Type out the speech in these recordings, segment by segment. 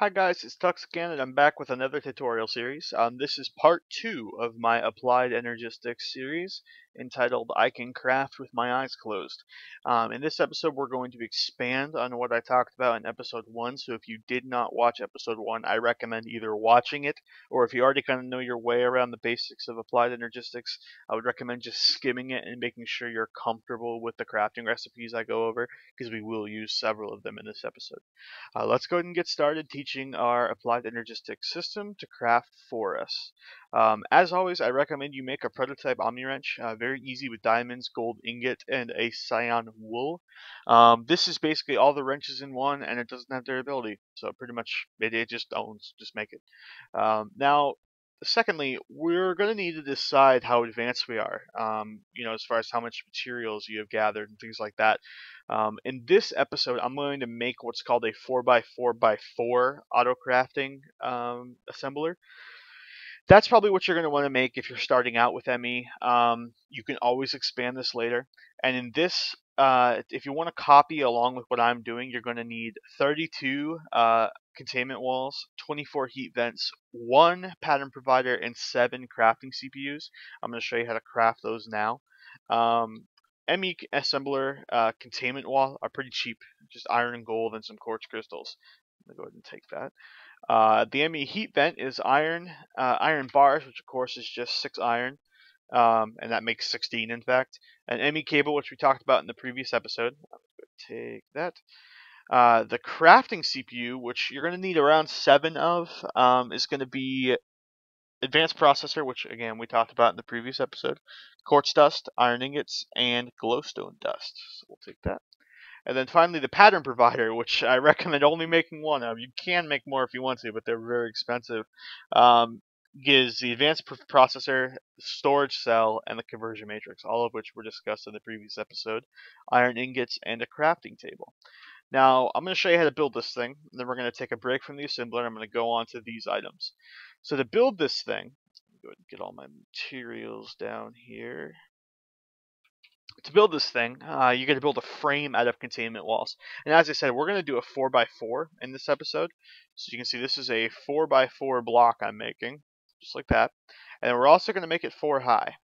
Hi guys, it's Tux again, and I'm back with another tutorial series. This is part 2 of my Applied Energistics series, entitled I Can Craft with My Eyes Closed. In this episode, we're going to expand on what I talked about in episode 1, so if you did not watch episode 1, I recommend either watching it, or if you already kind of know your way around the basics of Applied Energistics, I would recommend just skimming it and making sure you're comfortable with the crafting recipes I go over, because we will use several of them in this episode. Let's go ahead and get started teaching our Applied Energistics system to craft for us. As always, I recommend you make a prototype Omni-wrench, very easy with diamonds, gold ingot, and a cyan wool. This is basically all the wrenches in one, and it doesn't have durability, so pretty much it just owns. Just make it. Now, secondly, we're going to need to decide how advanced we are, as far as how much materials you have gathered and things like that. In this episode, I'm going to make what's called a 4x4x4 auto crafting assembler. That's probably what you're going to want to make if you're starting out with Emmy. You can always expand this later. And in this, if you want to copy along with what I'm doing, you're going to need 32 containment walls, 24 heat vents, 1 pattern provider, and 7 crafting CPUs. I'm going to show you how to craft those now. Emmy assembler containment wall are pretty cheap, just iron and gold and some quartz crystals. I'm going to go ahead and take that. The Emmy heat vent is iron bars, which of course is just 6 iron, and that makes 16 in fact. An Emmy cable, which we talked about in the previous episode. I'm going to take that. The crafting CPU, which you're going to need around 7 of, is going to be advanced processor, which again we talked about in the previous episode, quartz dust, iron ingots, and glowstone dust. So we'll take that. And then finally, the pattern provider, which I recommend only making 1 of. You can make more if you want to, but they're very expensive. Gives the advanced processor, the storage cell, and the conversion matrix, all of which were discussed in the previous episode, iron ingots, and a crafting table. Now, I'm going to show you how to build this thing, and then we're going to take a break from the assembler, and I'm going to go on to these items. So to build this thing, go ahead and get all my materials down here. To build this thing, you're going to build a frame out of containment walls. And as I said, we're going to do a 4x4 in this episode. So you can see this is a 4x4 block I'm making, just like that. And then we're also going to make it 4 high.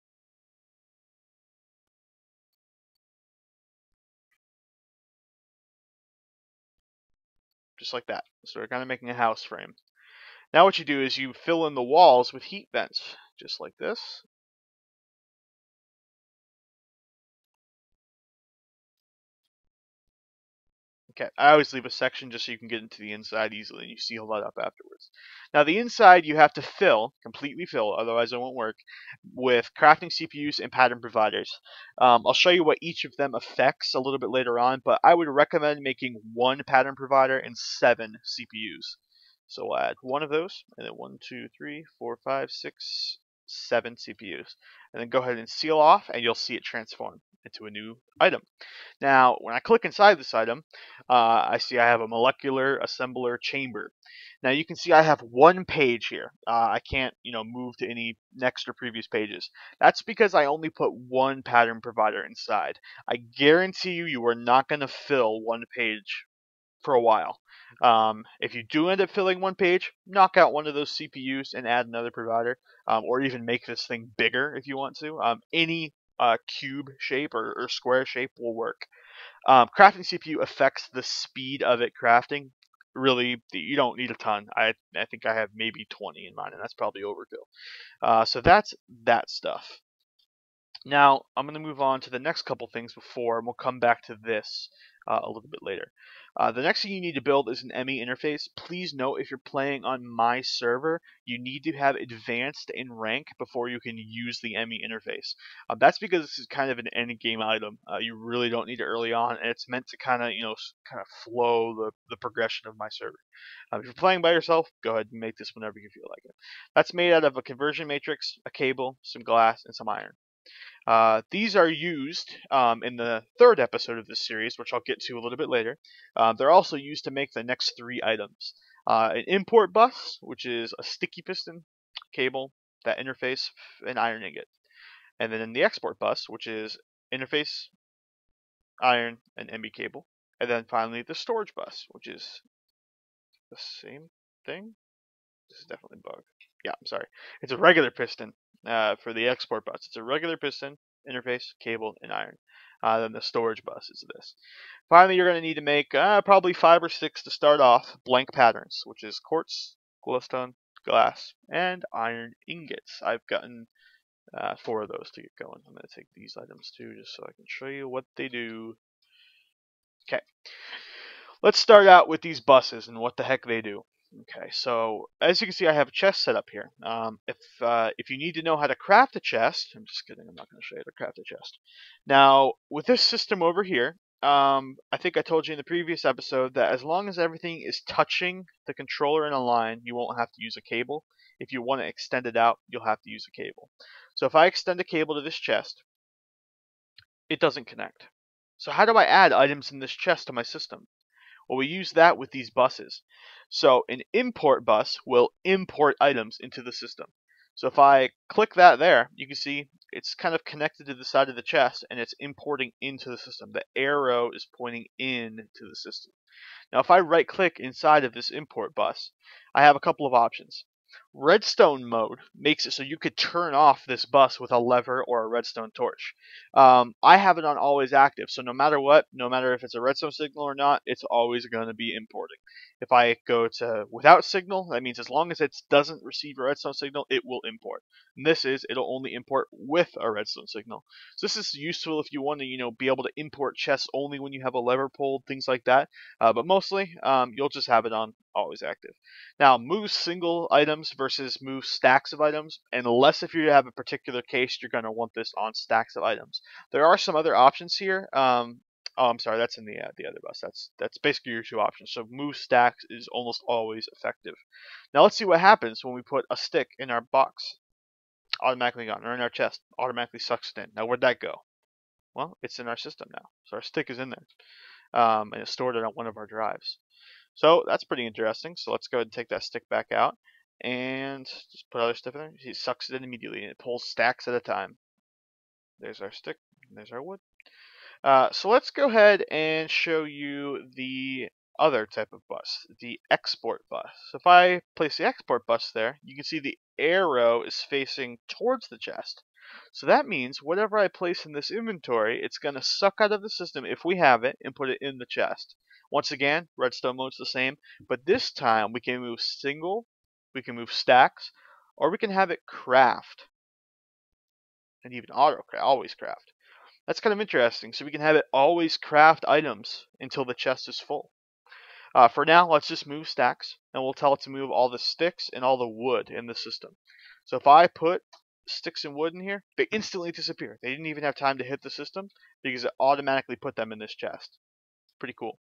Just like that. So we're kind of making a house frame. Now what you do is you fill in the walls with heat vents, just like this. Okay, I always leave a section just so you can get into the inside easily and you seal that up afterwards. Now the inside you have to fill, completely fill, otherwise it won't work, with crafting CPUs and pattern providers. I'll show you what each of them affects a little bit later on, but I would recommend making 1 pattern provider and 7 CPUs. So we'll add 1 of those, and then 1, 2, 3, 4, 5, 6, 7 CPUs. And then go ahead and seal off, and you'll see it transform into a new item. Now, when I click inside this item, I see I have a molecular assembler chamber. Now you can see I have 1 page here. I can't, move to any next or previous pages. That's because I only put 1 pattern provider inside. I guarantee you are not going to fill 1 page for a while. If you do end up filling 1 page, knock out 1 of those CPUs and add another provider, or even make this thing bigger if you want to. Any cube shape or square shape will work. Crafting CPU affects the speed of it crafting. Really, you don't need a ton. I think I have maybe 20 in mine, and that's probably overkill. So that's that stuff. Now, I'm going to move on to the next couple things before, and we'll come back to this a little bit later. The next thing you need to build is an Emmy interface. Please note, if you're playing on my server, you need to have advanced in rank before you can use the Emmy interface. That's because this is kind of an end game item. You really don't need it early on, and it's meant to kind of flow the progression of my server. If you're playing by yourself, go ahead and make this whenever you feel like it. That's made out of a conversion matrix, a cable, some glass, and some iron. These are used in the 3rd episode of this series, which I'll get to a little bit later. They're also used to make the next 3 items. An import bus, which is a sticky piston, cable, that interface, and iron ingot. And then in the export bus, which is interface, iron, and MB cable. And then finally the storage bus, which is the same thing. This is definitely bugged. Yeah, I'm sorry. It's a regular piston for the export bus. It's a regular piston, interface, cable, and iron. Then the storage bus is this. Finally, you're going to need to make probably 5 or 6 to start off blank patterns, which is quartz, glowstone, glass, and iron ingots. I've gotten 4 of those to get going. I'm going to take these items too, just so I can show you what they do. Okay. Let's start out with these buses and what the heck they do. Okay, so as you can see, I have a chest set up here. If you need to know how to craft a chest, I'm just kidding. I'm not going to show you how to craft a chest. Now, with this system over here, I think I told you in the previous episode that as long as everything is touching the controller in a line, you won't have to use a cable. If you want to extend it out, you'll have to use a cable. So if I extend a cable to this chest, it doesn't connect. So how do I add items in this chest to my system? Well, we use that with these buses. So an import bus will import items into the system. So if I click that there, you can see it's kind of connected to the side of the chest and it's importing into the system. The arrow is pointing in to the system. Now if I right click inside of this import bus, I have a couple of options. Redstone mode makes it so you could turn off this bus with a lever or a redstone torch. I have it on always active, so no matter what, no matter if it's a redstone signal or not, it's always going to be importing. If I go to without signal, that means as long as it doesn't receive a redstone signal, it will import. And this is, it'll only import with a redstone signal. So this is useful if you want to, be able to import chests only when you have a lever pulled, things like that. But mostly, you'll just have it on always active. Now, move single items versus move stacks of items, unless if you have a particular case, you're going to want this on stacks of items. There are some other options here. Oh, I'm sorry, that's in the other bus. That's basically your 2 options. So move stacks is almost always effective. Now let's see what happens when we put a stick in our box. Automatically gone, or in our chest, automatically sucks it in. Now where'd that go? Well, it's in our system now. So our stick is in there, and it's stored on one of our drives. So that's pretty interesting. So let's go ahead and take that stick back out and just put other stuff in there. He sucks it in immediately and it pulls stacks at a time. There's our stick. And there's our wood. So let's go ahead and show you the other type of bus, the export bus. So if I place the export bus there, you can see the arrow is facing towards the chest. So that means whatever I place in this inventory, it's going to suck out of the system if we have it and put it in the chest. Once again, redstone mode's the same, but this time we can move single, we can move stacks, or we can have it craft, and even auto craft, always craft. That's kind of interesting. So we can have it always craft items until the chest is full. For now, let's just move stacks, and we'll tell it to move all the sticks and all the wood in the system. So if I put sticks and wood in here, they instantly disappear. They didn't even have time to hit the system because it automatically put them in this chest. Pretty cool.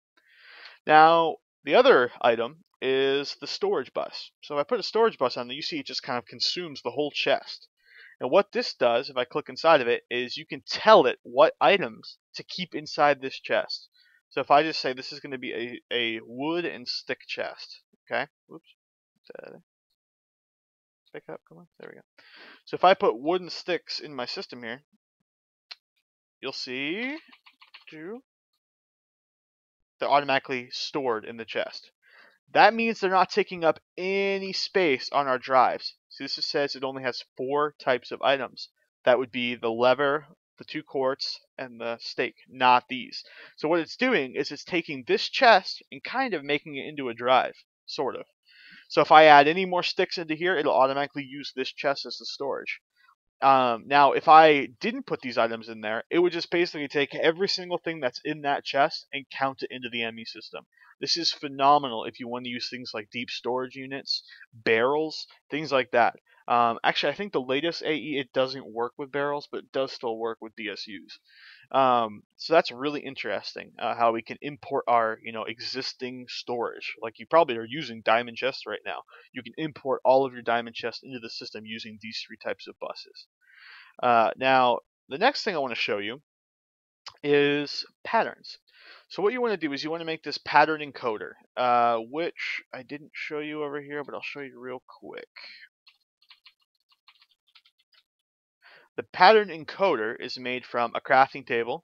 Now, the other item is the storage bus. So if I put a storage bus on there, you see it just kind of consumes the whole chest. And what this does, if I click inside of it, is you can tell it what items to keep inside this chest. So if I just say this is going to be a wood and stick chest, okay? Whoops. Pick up, come on. There we go. So if I put wood and sticks in my system here, you'll see they're automatically stored in the chest. That means they're not taking up any space on our drives. So this says it only has 4 types of items. That would be the lever, the 2 quartz, and the stake, not these. So what it's doing is it's taking this chest and kind of making it into a drive, sort of. So if I add any more sticks into here, it'll automatically use this chest as the storage. Now, if I didn't put these items in there, it would just basically take every single thing that's in that chest and count it into the Emmy system. This is phenomenal if you want to use things like deep storage units, barrels, things like that. Actually, I think the latest AE, it doesn't work with barrels, but it does still work with DSUs. So that's really interesting, how we can import our existing storage. Like you probably are using diamond chests right now. You can import all of your diamond chests into the system using these 3 types of buses. Now, the next thing I want to show you is patterns. So what you want to do is you want to make this pattern encoder, which I didn't show you over here, but I'll show you real quick. The pattern encoder is made from a crafting table,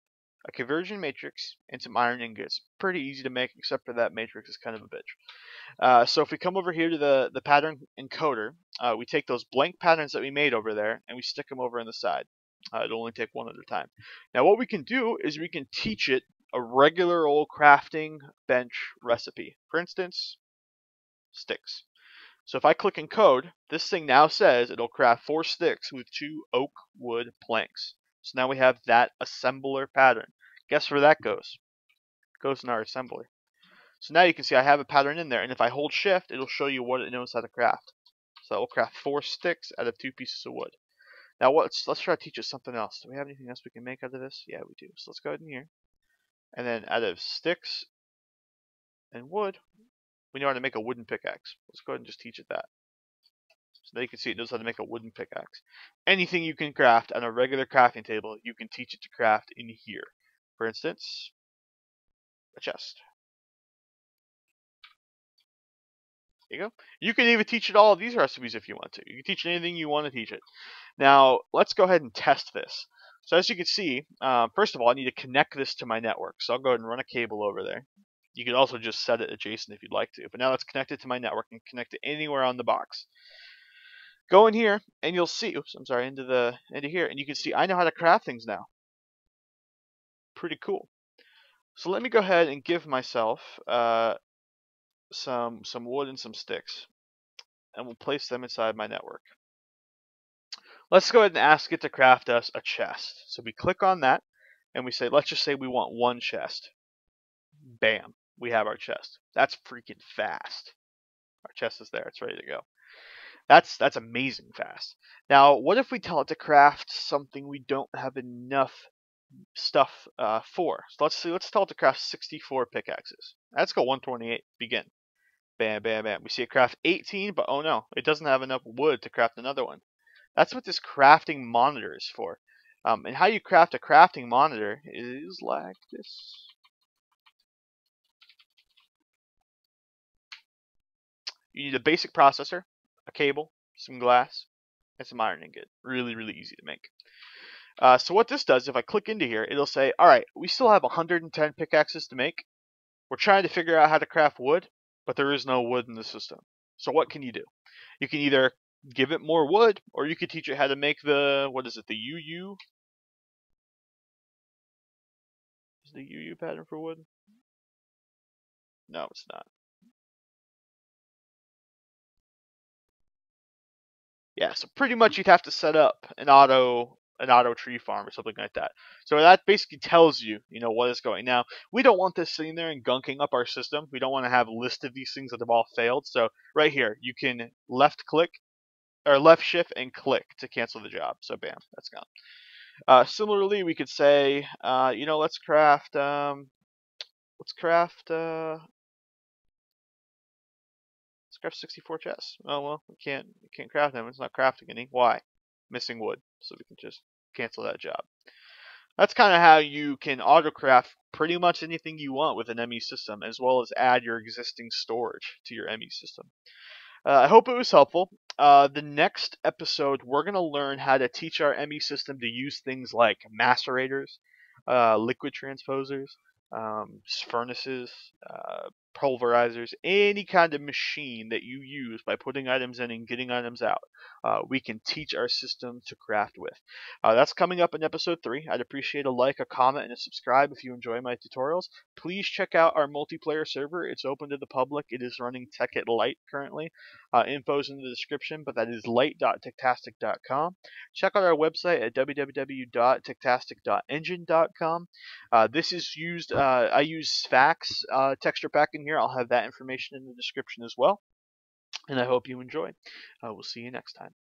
a conversion matrix, and some iron ingots. Pretty easy to make, except for that matrix is kind of a bitch. So if we come over here to the pattern encoder, we take those blank patterns that we made over there and we stick them over on the side. It'll only take one at a time. Now what we can do is we can teach it a regular old crafting bench recipe. For instance, sticks. So if I click encode, this thing now says it'll craft 4 sticks with 2 oak wood planks. So now we have that assembler pattern. Guess where that goes? It goes in our assembly. So now you can see I have a pattern in there, and if I hold shift, it'll show you what it knows how to craft. So it will craft 4 sticks out of 2 pieces of wood. Now let's try to teach us something else. Do we have anything else we can make out of this? Yeah, we do. So let's go ahead in here. And then out of sticks and wood, we know how to make a wooden pickaxe. Let's go ahead and just teach it that. So now you can see it knows how to make a wooden pickaxe. Anything you can craft on a regular crafting table, you can teach it to craft in here. For instance, a chest. There you go. You can even teach it all of these recipes if you want to. You can teach it anything you want to teach it. Now, let's go ahead and test this. So as you can see, first of all, I need to connect this to my network. So I'll go ahead and run a cable over there. You can also just set it adjacent if you'd like to. But now let's connect it to my network and connect it anywhere on the box. Go in here, and you'll see, oops, I'm sorry, into here, and you can see I know how to craft things now. Pretty cool. So let me go ahead and give myself some wood and some sticks, and we'll place them inside my network. Let's go ahead and ask it to craft us a chest. So we click on that, and we say, let's just say we want 1 chest. Bam, we have our chest. That's freaking fast. Our chest is there, it's ready to go. That's amazing fast. Now, what if we tell it to craft something we don't have enough stuff for? So let's tell it to craft 64 pickaxes. Let's go 128. Begin. Bam, bam, bam. We see it craft 18, but oh no, it doesn't have enough wood to craft another one. That's what this crafting monitor is for. And how you craft a crafting monitor is like this. You need a basic processor, a cable, some glass, and some iron ingot. Really, really easy to make. So what this does, if I click into here, it'll say, alright, we still have 110 pickaxes to make. We're trying to figure out how to craft wood, but there is no wood in the system. So what can you do? You can either give it more wood, or you could teach it how to make the, what is it, the UU? Is the UU pattern for wood? No, it's not. Yeah, so pretty much you'd have to set up an auto tree farm or something like that. So that basically tells you, what is going. Now, we don't want this sitting there and gunking up our system. We don't want to have a list of these things that have all failed. So right here, you can left shift and click to cancel the job. So bam, that's gone. Similarly, we could say, let's craft 64 chests. Oh well, we can't craft them. It's not crafting any. Why? Missing wood. So we can just cancel that job. That's kind of how you can autocraft pretty much anything you want with an Emmy system, as well as add your existing storage to your Emmy system. I hope it was helpful. The next episode, we're going to learn how to teach our Emmy system to use things like macerators, liquid transposers, furnaces, pulverizers, any kind of machine that you use by putting items in and getting items out. We can teach our system to craft with. That's coming up in episode 3. I'd appreciate a like, a comment, and a subscribe if you enjoy my tutorials. Please check out our multiplayer server. It's open to the public. It is running Tekkit Lite currently. Info's in the description, but that is lite.ticktastic.com. Check out our website at www.ticktastic.engine.com. This is used, I use Sphax texture pack in here. I'll have that information in the description as well. And I hope you enjoy. We'll see you next time.